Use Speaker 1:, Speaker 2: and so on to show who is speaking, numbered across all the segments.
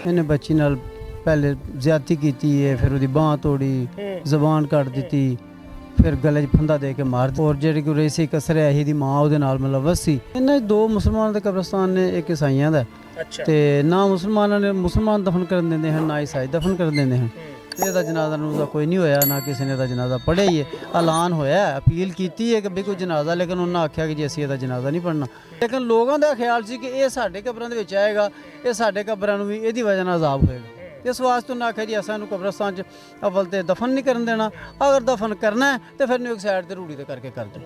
Speaker 1: ਇਹਨੇ ਬੱਚੀ ਨਾਲ ਪਹਿਲੇ ਜ਼ਿਆਦਤੀ ਕੀਤੀ ਹੈ, ਫਿਰ ਉਹਦੀ ਬਾਂਹ ਤੋੜੀ, ਜ਼ਬਾਨ ਕੱਟ ਦਿੱਤੀ, ਫਿਰ ਗਲੇ 'ਚ ਫੰਦਾ ਦੇ ਕੇ ਮਾਰ ਦਿੱਤਾ। ਔਰ ਜਿਹੜੀ ਕੋਈ ਰਈਸੀ ਕਸਰ ਹੈ ਇਹਦੀ ਮਾਂ ਉਹਦੇ ਨਾਲ ਮੁਲਵਸ ਸੀ। ਇਹਨਾਂ ਦੋ ਮੁਸਲਮਾਨਾਂ ਦੇ ਕਬਰਸਤਾਨ ਨੇ, ਇੱਕ ਈਸਾਈਆਂ ਦਾ। ਤੇ ਨਾ ਮੁਸਲਮਾਨਾਂ ਨੇ ਮੁਸਲਮਾਨ ਦਫਨ ਕਰਨ ਦਿੰਦੇ ਹਨ, ਨਾ ਈਸਾਈ ਦਫਨ ਕਰਨ ਦਿੰਦੇ ਹਨ। ਇਹਦਾ ਜਨਾਜ਼ਾ ਨੂਜ਼ਾ ਕੋਈ ਨਹੀਂ ਹੋਇਆ, ਨਾ ਕਿਸੇ ਨੇ ਇਹਦਾ ਜਨਾਜ਼ਾ ਪੜ੍ਹਿਆ ਹੀ ਹੈ। ਐਲਾਨ ਹੋਇਆ, ਅਪੀਲ ਕੀਤੀ ਹੈ ਕਿ ਵੀ ਕੋਈ ਜਨਾਜ਼ਾ, ਲੇਕਿਨ ਉਹਨਾਂ ਆਖਿਆ ਕਿ ਜੀ ਅਸੀਂ ਇਹਦਾ ਜਨਾਜ਼ਾ ਨਹੀਂ ਪੜ੍ਹਨਾ। ਲੇਕਿਨ ਲੋਕਾਂ ਦਾ ਖਿਆਲ ਸੀ ਕਿ ਇਹ ਸਾਡੇ ਕਬਰਾਂ ਦੇ ਵਿੱਚ ਆਏਗਾ, ਇਹ ਸਾਡੇ ਕਬਰਾਂ ਨੂੰ ਵੀ ਇਹਦੀ ਵਜ੍ਹਾ ਨਾਲ ਅਜ਼ਾਬ ਹੋਏਗਾ। इस वास्ते उन्हें आख्या जी असा कब्रस्तान अव्वल तो दफन नहीं करन देना, अगर दफन करना है तो फिर एक साइड से रूढ़ी करके कर दो।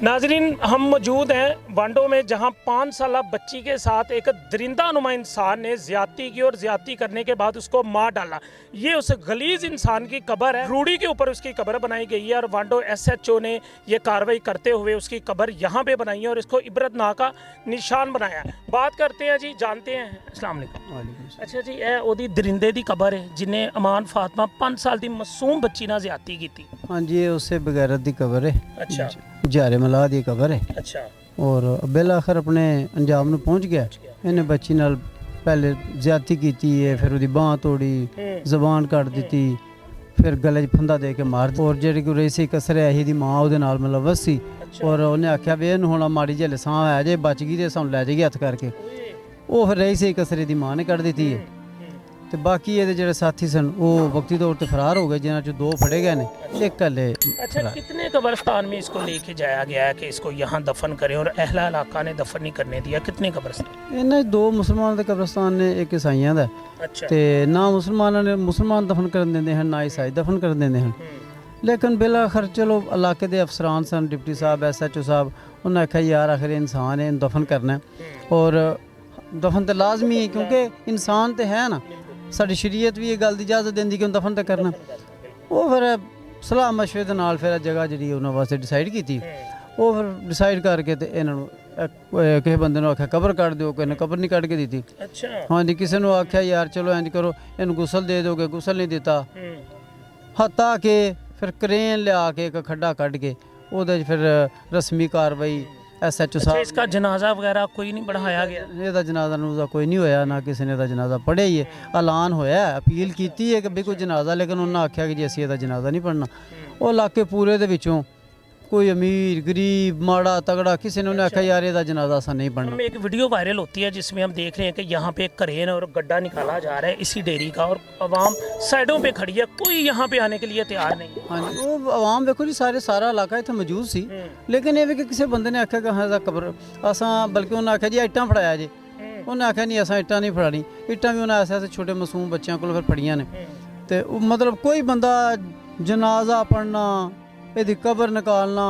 Speaker 2: नाजरीन, हम मौजूद हैं वांडो में, जहां 5 साल बच्ची के साथ एक दरिंदा नुमा इंसान ने ज्यादती की और ज्यादती करने के बाद उसको मार डाला। ये उस गलीज इंसान की कब्र है, रूढ़ी के ऊपर उसकी कब्र बनाई गई है और वांडो SHO ने ये कार्रवाई करते हुए उसकी कब्र यहाँ पे बनाई है और इसको इबरतनाक का निशान बनाया है। बात करते हैं जी, जानते हैं। अस्सलाम वालेकुम। अच्छा जी, ये ओदी दरिंदे दी कब्र है जिन्हें अमान फातिमा 5 साल की मासूम बच्ची नाल ज्यादती की थी।
Speaker 1: हाँ जी, ये उससे बगैरत दी कब्र है।
Speaker 2: अच्छा,
Speaker 1: जारे मलाह दी कब्र है।
Speaker 2: अच्छा।
Speaker 1: और बिल आखिर अपने अंजाम में पहुँच गया। इन्हें बच्ची नाल पहले ज्यादती की है, फिर उसकी बांह तोड़ी, जबान कट दी, फिर गले 'च फंदा दे के मार दिता। और जी कोई रईसी कसर है ਇਹਦੀ ਮਾਂ ਉਹਦੇ ਨਾਲ ਮੁਲਵਸ ਸੀ। और ਉਹਨੇ ਆਖਿਆ ਵੀ ਇਹਨੂੰ ਹੁਣ ਮਾੜੀ ਜਿਹੀ ਲਸਾਂ ਆ ਜੇ ਬਚ ਗਈ ਤੇ ਸਾਨੂੰ ਲੈ ਜਾਏਗੀ ਹੱਥ ਕਰਕੇ। ਉਹ ਫਿਰ ਰईसी कसर ਦੀ ਮਾਂ ਨੇ ਕੱਢ ਦਿੱਤੀ ਹੈ। ਤੇ ਬਾਕੀ ਇਹਦੇ ਜਿਹੜੇ ਸਾਥੀ ਸਨ ਉਹ ਵਕਤੀ ਤੌਰ ਤੇ ਫਰਾਰ ਹੋ ਗਏ, ਜਿਨ੍ਹਾਂ ਚੋਂ 2 फड़े गए ਨੇ, एक हले।
Speaker 2: अच्छा, कितने कब्रिस्तान में इसको लेके जाया गया है कि इसको यहाँ दफन करें और अहला इलाका ने दफन नहीं करने दिया? कितने कब्रिस्तान?
Speaker 1: ਇਹਨਾਂ 2 ਮੁਸਲਮਾਨਾਂ ਦੇ ਕਬਰਸਤਾਨ ਨੇ, ਇੱਕ ਈਸਾਈਆਂ ਦਾ।
Speaker 2: अच्छा।
Speaker 1: ਤੇ ਨਾ ਮੁਸਲਮਾਨਾਂ ਨੇ ਮੁਸਲਮਾਨ ਦਫਨ ਕਰਨ ਦਿੰਦੇ ਹਨ, ਨਾ ਈਸਾਈ ਦਫਨ ਕਰਨ ਦਿੰਦੇ ਹਨ। ਲੇਕਿਨ ਬਿਲ ਆਖਰ ਚਲੋ ਇਲਾਕੇ ਦੇ ਅਫਸਰਾਨ ਸਨ, ਡਿਪਟੀ ਸਾਹਿਬ, SHO ਸਾਹਿਬ, ਉਹਨਾਂ ਆਖਿਆ ਯਾਰ ਆਖਰ ਇਨਸਾਨ ਹੈ, ਇਹਨੂੰ ਦਫਨ ਕਰਨਾ ਔਰ ਦਫਨ ਤਾਂ ਲਾਜ਼ਮੀ ਹੈ ਕਿਉਂਕਿ ਇਨਸਾਨ ਤੇ ਹੈ ਨਾ। ਸਾਡੀ ਸ਼ਰੀਅਤ ਵੀ ਇਹ ਗੱਲ ਦੀ ਇਜਾਜ਼ਤ ਦਿੰਦੀ ਕਿ ਉਹਨੂੰ ਦਫਨ ਤਾਂ ਕਰਨਾ। ਉਹ ਫਿਰ ਸਲਾਹ ਮਸ਼ਵਰੇ ਦੇ ਨਾਲ ਫਿਰ ਜਗ੍ਹਾ ਜਿਹੜੀ ਉਹਨਾਂ ਵਾਸਤੇ ਡਿਸਾਈਡ ਕੀਤੀ। ਉਹ ਫਿਰ ਡਿਸਾਈਡ ਕਰਕੇ ਤੇ ਇਹਨਾਂ ਨੂੰ ਕਿਸੇ ਬੰਦੇ ਨੂੰ ਆਖਿਆ ਕਬਰ ਕੱਢ ਦਿਓ, ਕਿਸੇ ਨੇ ਕਬਰ ਨਹੀਂ ਕੱਢ ਕੇ ਦਿੱਤੀ।
Speaker 2: अच्छा।
Speaker 1: ਹਾਂਜੀ, ਕਿਸੇ ਨੂੰ ਆਖਿਆ ਯਾਰ ਚਲੋ ਇੰਜ ਕਰੋ ਇਹਨੂੰ ਗੁਸਲ ਦੇ ਦੋਗੇ, ਗੁਸਲ ਨਹੀਂ ਦਿੱਤਾ। ਹੱਤਾ ਕਿ ਫਿਰ ਕਰੇਨ ਲਿਆ ਕੇ ਇੱਕ ਖੱਡਾ ਕੱਢ ਕੇ ਉਹਦੇ 'ਚ ਫਿਰ ਰਸਮੀ ਕਾਰਵਾਈ SHO ਸਾਹਿਬ।
Speaker 2: इसका जनाजा वगैरह कोई नहीं बढ़ाया गया?
Speaker 1: ਇਹਦਾ ਜਨਾਜ਼ਾ ਨੂਜ਼ਾ ਕੋਈ ਨਹੀਂ ਹੋਇਆ, ਨਾ ਕਿਸੇ ਨੇ ਇਹਦਾ ਜਨਾਜ਼ਾ ਪੜ੍ਹਿਆ ਹੀ ਹੈ। ਐਲਾਨ ਹੋਇਆ, ਅਪੀਲ ਕੀਤੀ ਹੈ ਕਿ ਵੀ ਕੋਈ ਜਨਾਜ਼ਾ, ਲੇਕਿਨ ਉਹਨਾਂ ਆਖਿਆ ਕਿ ਜੀ ਅਸੀਂ ਇਹਦਾ ਜਨਾਜ਼ਾ ਨਹੀਂ ਪੜ੍ਹਨਾ। ਉਹ ਇਲਾਕੇ ਪੂਰੇ ਦੇ ਵਿੱਚੋਂ कोई अमीर गरीब माड़ा तगड़ा किसी ने आखा यार ये जनाजा सा नहीं बनना।
Speaker 2: एक वीडियो वायरल होती है जिसमें हम देख रहे हैं कि यहाँ पे एक करेन और गड्ढा निकाला जा रहा है इसी डेयरी का और आवाम साइडों पे खड़ी है, कोई यहाँ पे आने के लिए तैयार नहीं।
Speaker 1: हाँ जी, वो आवाम देखो जी सारा इलाका इतना मौजूद सी, लेकिन ये भी कि किसी बंदे ने आख्या कि हाँ कब्र असा, बल्कि उन्हें आख्या जी इट्टां फड़ाया जी, उन्हें आख्या नहीं असा इट्टां नहीं फड़ानी। इट्टां भी उन्हें ऐसे छोटे मासूम बच्चों को फिर फड़ियां ने। तो मतलब कोई बंदा जनाजा पढ़ना, यदि कब्र निकालना,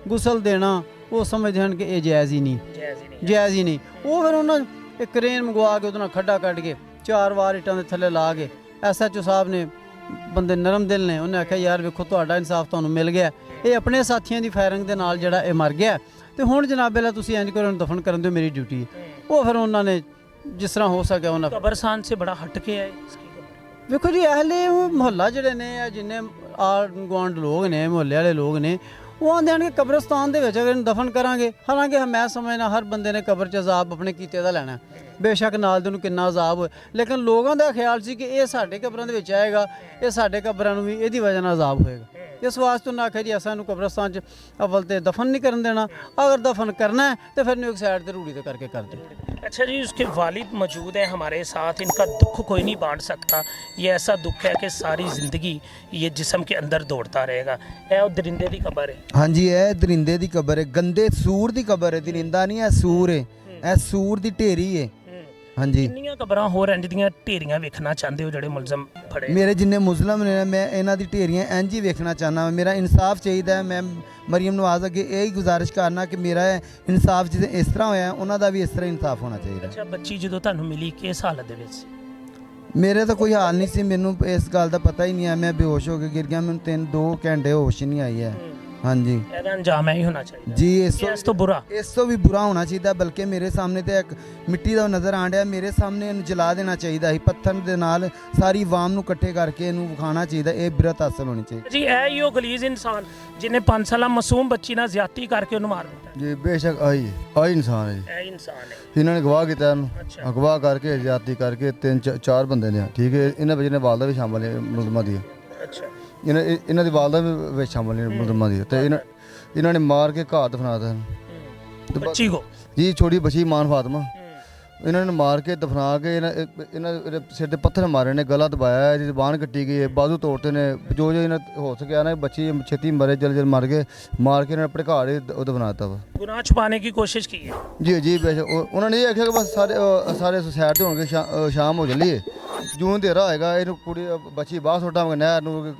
Speaker 1: गुसल देना, वो समझते हैं कि ये जायज़ ही नहीं, जायज़ ही नहीं। वो फिर उन्होंने एक क्रेन मंगवा के उतना खड्डा कट के 4 वार इट्टां दे थल्ले ला के SHO साहब ने, बंदे नरम दिल ने, उन्हें आख्या यार वेखो तुहाडा इंसाफ तुहानूं मिल गया, ये अपने साथियों की फायरिंग के नाल जिहड़ा ये मर गया तो हुण जनाब अल्लाह तुसीं इंज करो दफन करन दिओ, मेरी ड्यूटी है। वो फिर उन्होंने जिस तरह हो सके उन्होंने
Speaker 2: कब्रस्तान से बड़ा हट के है।
Speaker 1: देखो जी अहले मुहल्ला जिहड़े ने जिन्ने आल गुआंढ लोग ने, मुहल्ले वाले लोग ने, वो आंदे हैं कि कब्रस्तान दे विच अगर दफन करांगे, हालांकि मैं समझना हर बंदे ने कब्र च अजाब अपने कीते दा लैना, बेशक नाल दे नूं किन्ना अजाब होए, लेकिन लोगों का ख्याल सी कि ये साडे कब्रां दे विच आएगा, ये साडे कब्रां नूं भी इहदी वजह नाल अजाब होएगा। इस वास्ते उन्हें आख्या जी असा कब्रस्तान अव्वल तो दफन नहीं करन देना, अगर दफन करना है तो फिर एक साइड से रूढ़ी करके कर दो।
Speaker 2: अच्छा जी, उसके वालिद मौजूद हैं हमारे साथ, इनका दुख कोई नहीं बांट सकता। ये ऐसा दुख है कि सारी ज़िंदगी ये जिस्म के अंदर दौड़ता रहेगा। है और दरिंदे की कब्र है।
Speaker 3: हाँ जी, यह दरिंदे की कब्र है, गंदे सूर की कब्र है, दरिंदा नहीं है, सूर है, यह सूर की ढेरी है। हाँ जी,
Speaker 2: कितनियां कब्रां होर इंज दियां ढेरियां वेखना चाहते हो जेडे मुलजम फड़े?
Speaker 3: मेरे जिन्ने मुस्लिम ने मैं इन्हां दी ढेरियां इंज ही वेखना चाहना, मेरा इंसाफ चाहिए। मैं मरियम नवाज अगे यही गुजारिश करना कि मेरा इंसाफ जिस इस तरह होया उन्हां दा भी इस तरह इंसाफ होना चाहिए।
Speaker 2: अच्छा, बच्ची जो तुहानूं मिली किस हालत दे विच?
Speaker 3: मेरे तो कोई हाल नहीं सी, मैनू इस गल का पता ही नहीं है, मैं बेहोश हो के गिर गया, मैनू 2 घंटे होश ही नहीं आई है। हाँ जी
Speaker 2: ਇਹਦਾ ਅੰਜਾਮ ਹੀ ਹੋਣਾ ਚਾਹੀਦਾ
Speaker 3: जी
Speaker 2: ਇਸ ਤੋਂ ਬੁਰਾ
Speaker 3: ਇਸ ਤੋਂ ਵੀ ਬੁਰਾ ਹੋਣਾ ਚਾਹੀਦਾ, ਬਲਕਿ ਮੇਰੇ ਸਾਹਮਣੇ ਤੇ ਇੱਕ ਮਿੱਟੀ ਦਾ ਨਜ਼ਰ ਆਣ ਡਿਆ, ਮੇਰੇ ਸਾਹਮਣੇ ਇਹਨੂੰ ਜਲਾ ਦੇਣਾ ਚਾਹੀਦਾ ਸੀ ਪੱਥਰ ਦੇ ਨਾਲ, ਸਾਰੀ ਆਵਾਮ ਨੂੰ ਇਕੱਠੇ ਕਰਕੇ ਇਹਨੂੰ ਵਿਖਾਉਣਾ ਚਾਹੀਦਾ, ਇਹ ਬਿਰਤ ਹਾਸਲ ਹੋਣੀ ਚਾਹੀਦੀ।
Speaker 2: ਜੀ ਇਹ ਹੀ ਉਹ ਗਲੀਜ਼ ਇਨਸਾਨ ਜਿਹਨੇ 5 ਸਾਲਾ ਮਾਸੂਮ ਬੱਚੀ ਨਾਲ ਜ਼ਿਆਦਤੀ ਕਰਕੇ ਉਹਨੂੰ ਮਾਰ ਦਿੱਤਾ
Speaker 4: ਜੀ ਬੇਸ਼ੱਕ ਆਹੀ ਇਨਸਾਨ ਹੈ ਜੀ।
Speaker 2: ਇਹ ਇਨਸਾਨ ਹੈ
Speaker 4: ਇਹਨਾਂ ਨੇ ਗਵਾਹ ਕੀਤਾ ਇਹਨੂੰ,
Speaker 2: ਅੱਛਾ।
Speaker 4: ਅਗਵਾ ਕਰਕੇ ਜ਼ਿਆਦਤੀ ਕਰਕੇ 3-4 ਬੰਦੇ ਨੇ, ਠੀਕ ਹੈ। ਇਹਨਾਂ ਵਿੱਚ ਨੇ ਵਾਲਦਾ ਵੀ ਸ਼ਾਮਲ ਹੈ ਮੁਲਜ਼ਮਾਂ ਦੀ,
Speaker 2: ਅੱਛਾ
Speaker 4: ਇਹਨਾਂ ਦੀ ਵਾਲਦਾ ਵੀ ਵਿੱਚ ਸ਼ਾਮਲ ਨੇ ਮੁਲਜ਼ਮਾਂ ਦੀ, ਤੇ ਇਹਨਾਂ ਨੇ ਮਾਰ ਕੇ ਘਾਤ ਦਫਨਾਤਾ
Speaker 2: ਬੱਚੀ ਕੋ
Speaker 4: ਜੀ, ਛੋਟੀ ਬੱਚੀ ਮਾਨ ਫਾਤਮਾ, ਇਹਨਾਂ ਨੇ ਮਾਰ ਕੇ ਦਫਨਾ ਕੇ ਇਹਨਾਂ ਦੇ ਸਿਰ ਤੇ ਪੱਥਰ ਮਾਰੇ ਨੇ, ਗਲਾ ਦਬਾਇਆ, ਇਹਦੀ ਜ਼ਬਾਨ ਕੱਟੀ ਗਈ ਹੈ, ਬਾਜ਼ੂ ਤੋੜਤੇ ਨੇ, ਜੋ ਇਹਨਾਂ ਹੋ ਸਕਿਆ ਨਾ ਬੱਚੀ ਛੇਤੀ ਮਰੇ, ਜਲ ਮਰ ਗਏ, ਮਾਰ ਕੇ ਇਹਨਾਂ ਨੇ ਆਪਣੇ ਘਰ ਹੀ ਉਹ ਦਫਨਾ ਦਿੱਤਾ ਵਾ।
Speaker 2: गुनाह छुपाने की कोशिश की है
Speaker 4: ਜੀ ਬੇਸ਼ੱਕ ਉਹਨਾਂ ਨੇ ਇਹ ਆਖਿਆ ਕਿ ਬਸ ਸਾਰੇ ਸਾਈਡ ਤੇ ਹੋਣਗੇ, ਸ਼ਾਮ ਹੋ ਚੱਲੀ ਹੈ, ਜੂਨ ਹਨੇਰਾ ਹੋਏਗਾ, ਇਹਨੂੰ ਕੁੜੀ ਬੱਚੀ ਬਾਹਰ ਸੁੱਟਾਂਗੇ ਨਹਿਰ ਨੂੰ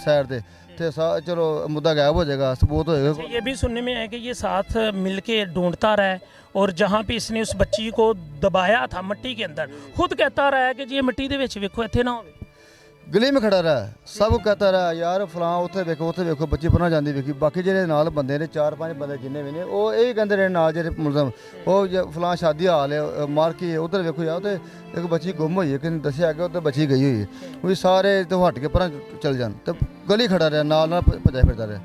Speaker 4: ਸਾਈਡ ਤੇ ਚਲੋ ਮੁੱਦਾ ਗਾਇਬ ਹੋ जाएगा, सबूत होएगा।
Speaker 2: ये भी सुनने में है कि ये साथ मिलके ढूंढता रहा है और जहाँ पे इसने उस बच्ची को दबाया था मिट्टी के अंदर, खुद कहता रहा है कि जी मिट्टी दे विच वेखो इत्थे ना होवे,
Speaker 4: गली में खड़ा रहा, सब कहता रहा यार फलां उत्थे वेखो बच्ची पढ़ना जाती वेखी। बाकी ਜਿਹੜੇ ਨਾਲ ਬੰਦੇ ਨੇ 4-5 ਬੰਦੇ ਜਿੰਨੇ ਵੀ ਨੇ ਉਹ ਇਹ ਕਹਿੰਦੇ ਰਹੇ ਨਾਲ ਜਿਹੜੇ ਮੁਲਜ਼ਮ, ਉਹ ਫਲਾਂ ਸ਼ਾਦੀ ਹਾਲ ਹੈ ਮਾਰ ਕੇ ਉਧਰ ਵੇਖੋ ਯਾਰ ਤੇ ਇੱਕ ਬੱਚੀ ਗੁੰਮ ਹੋਈ ਹੈ, ਕਿਸੇ ਨੇ ਦੱਸਿਆ ਕਿ ਉੱਧਰ ਬੱਚੀ ਗਈ ਹੋਈ ਹੈ, ਉਹ ਸਾਰੇ ਤੋਂ ਹਟ ਕੇ ਪਰਾਂ ਚਲ ਜਾਣ, ਤੇ ਗਲੀ ਖੜਾ ਰਿਹਾ ਨਾਲ ਭੱਜਿਆ ਫਿਰਦਾ ਰਿਹਾ।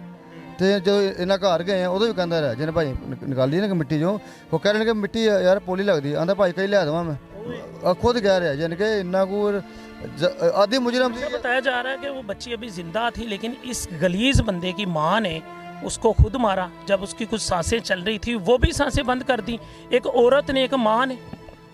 Speaker 4: ਤੇ ਜੋ ਇਹਨਾਂ ਘਰ ਗਏ ਆ ਉਦੋਂ ਵੀ ਕਹਿੰਦਾ ਰਿਹਾ, ਜਿਹਨੇ ਭਾਈ ਨਿਕਾਲੀ ਨਾ ਕਿ ਮਿੱਟੀ ਜੋ, ਉਹ ਕਹਿ ਰਹੇ ਨੇ ਕਿ ਮਿੱਟੀ ਯਾਰ ਪੋਲੀ ਲੱਗਦੀ, ਆਂਦਾ ਭਾਈ ਕਈ ਲਿਆ ਦੇਵਾਂ ਮੈਂ, ਖੁਦ ਕਹਿ ਰਿਹਾ ਜਾਨ कि इन्ना को आदि मुजरम
Speaker 2: मुझे बताया जा रहा है कि वो बच्ची अभी जिंदा थी लेकिन इस गलीज बंदे की माँ ने उसको खुद मारा। जब उसकी कुछ सांसें चल रही थी वो भी सांसें बंद कर दी, एक औरत ने, एक माँ ने।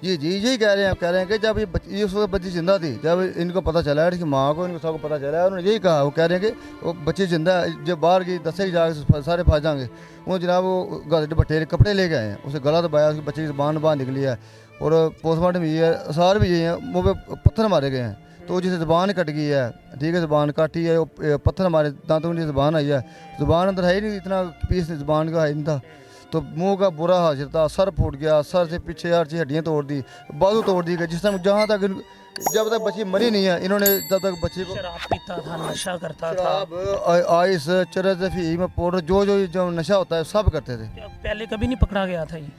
Speaker 4: जी यही कह रहे हैं कि जब ये उस वक्त बच्ची जिंदा थी, जब इनको पता चला इसकी माँ को, इनको सबको पता चला, उन्होंने यही कहा, वो कह रहे हैं कि वो बच्ची जिंदा है, जब बाहर गई दसेगी जाके सारे फंस जाएंगे। वो जनाब वो दुपट्टे कपड़े लेके आए हैं, उसे गला दबाया, उसकी बच्चे की ज़बान बाहर निकली है, और पोस्टमार्टम भी है, आसार भी यही है, मुँह पे पत्थर मारे गए हैं, तो जिसे ज़बान कट गई है, ठीक है, ज़बान काटी है, वो पत्थर मारे दांतों की ज़बान आई है, ज़बान अंदर है ही नहीं, इतना पीस ज़बान का है नहीं था, तो मुंह का बुरा हाल था, सर फूट गया, सर से पीछे यार हड्डियाँ तोड़ दी, बाजू तोड़ दी गई, जिस टाइम जहाँ तक जब तक बच्ची मरी नहीं है, इन्होंने जब तक बच्ची को
Speaker 2: शराब पीता था, नशा करता था,
Speaker 4: शराब, आइस, चरस, अफीम, पाउडर, जो नशा होता है सब करते थे।
Speaker 2: पहले कभी नहीं पकड़ा गया था ये?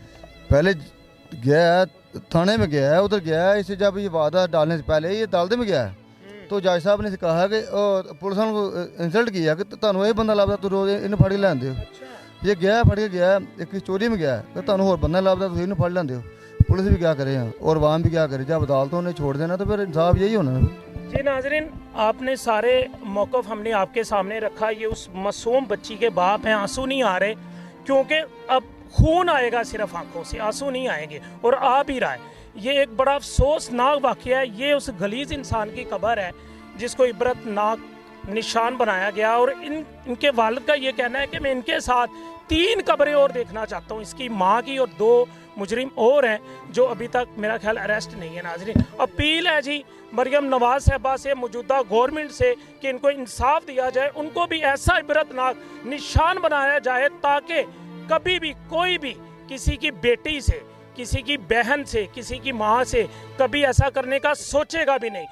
Speaker 4: पहले गया है थाने में, गया है उधर, गया है, इसे जब ये वादा डालने से पहले ये अदालत में गया है, तो जज साहब ने कहा कि पुलिस को इंसल्ट किया कि तुहानू ये बंदा लभदा, तू रोज इन्हें फड़ के लैंदे हो, ये गया फड़ के गया, एक चोरी में गया कि तुहानू होर बंदा लभदा, तुसीं इन्हें फड़ लैंदे हो। पुलिस भी क्या करे और आवाम भी क्या करे, जब अदालतों ने छोड़ देना तो फिर इंसाफ यही होना है।
Speaker 2: जी नाजरीन, आपने सारे मौक़िफ़ हमने आपके सामने रखा, ये उस मासूम बच्ची के बाप हैं, आंसू नहीं आ रहे क्योंकि अब खून आएगा सिर्फ आंखों से, आंसू नहीं आएंगे, और आ भी रहा है। ये एक बड़ा अफसोसनाक वाक़या है, ये उस गलीज़ इंसान की कब्र है जिसको इबरतनाक निशान बनाया गया, और इनके वालिद का ये कहना है कि मैं इनके साथ 3 कब्रें और देखना चाहता हूँ, इसकी माँ की और 2 मुजरिम और हैं जो अभी तक मेरा ख्याल अरेस्ट नहीं है। नाज़रीन, अपील है जी मरियम नवाज साहबा से, मौजूदा गवर्नमेंट से, कि इनको इंसाफ दिया जाए, उनको भी ऐसा इबरतनाक निशान बनाया जाए ताकि कभी भी कोई भी किसी की बेटी से, किसी की बहन से, किसी की माँ से कभी ऐसा करने का सोचेगा भी नहीं।